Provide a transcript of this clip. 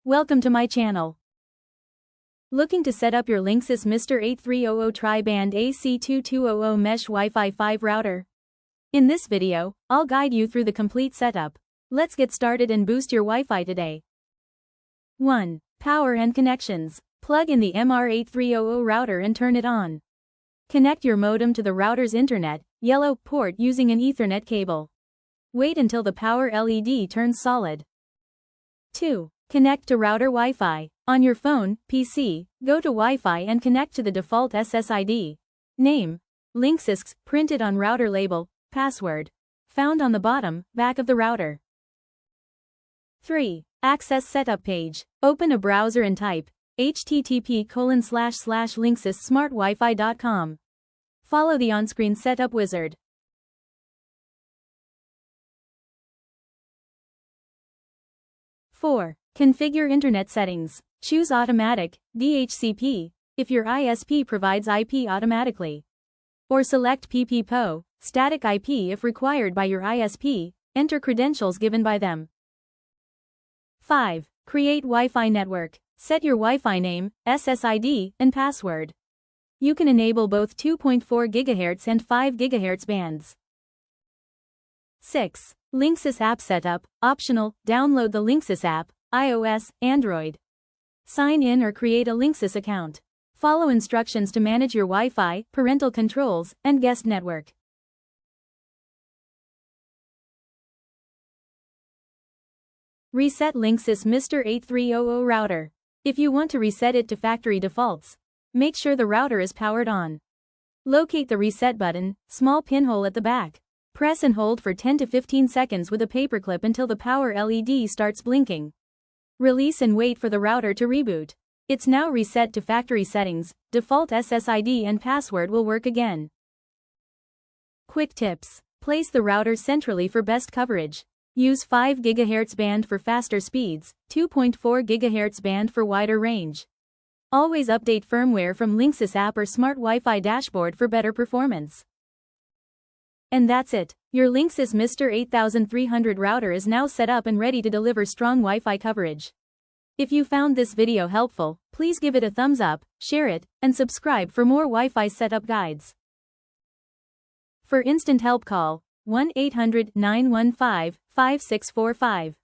Welcome to my channel. Looking to set up your Linksys MR8300 tri-band AC2200 mesh Wi-Fi 5 router? In this video, I'll guide you through the complete setup. Let's get started and boost your Wi-Fi today. 1. Power and connections. Plug in the MR8300 router and turn it on. Connect your modem to the router's Internet, yellow port using an Ethernet cable. Wait until the power LED turns solid. 2. Connect to router Wi-Fi. On your phone, PC, go to Wi-Fi and connect to the default SSID. Name: Linksys, printed on router label. Password: found on the bottom, back of the router. 3. Access setup page. Open a browser and type http://linksys-smart-wifi.com. Follow the on-screen setup wizard. 4. Configure Internet settings. Choose Automatic, DHCP, if your ISP provides IP automatically. Or select PPPoE, Static IP if required by your ISP, enter credentials given by them. 5. Create Wi-Fi network. Set your Wi-Fi name, SSID, and password. You can enable both 2.4 GHz and 5 GHz bands. 6. Linksys app setup, optional, download the Linksys app, iOS, Android. Sign in or create a Linksys account. Follow instructions to manage your Wi-Fi, parental controls, and guest network. Reset Linksys MR8300 router. If you want to reset it to factory defaults, make sure the router is powered on. Locate the reset button, small pinhole at the back. Press and hold for 10 to 15 seconds with a paperclip until the power LED starts blinking. Release and wait for the router to reboot. It's now reset to factory settings, default SSID and password will work again. Quick tips. Place the router centrally for best coverage. Use 5 GHz band for faster speeds, 2.4 GHz band for wider range. Always update firmware from Linksys app or Smart WiFi dashboard for better performance. And that's it. Your Linksys MR8300 router is now set up and ready to deliver strong Wi-Fi coverage. If you found this video helpful, please give it a thumbs up, share it, and subscribe for more Wi-Fi setup guides. For instant help call 1-800-915-5645.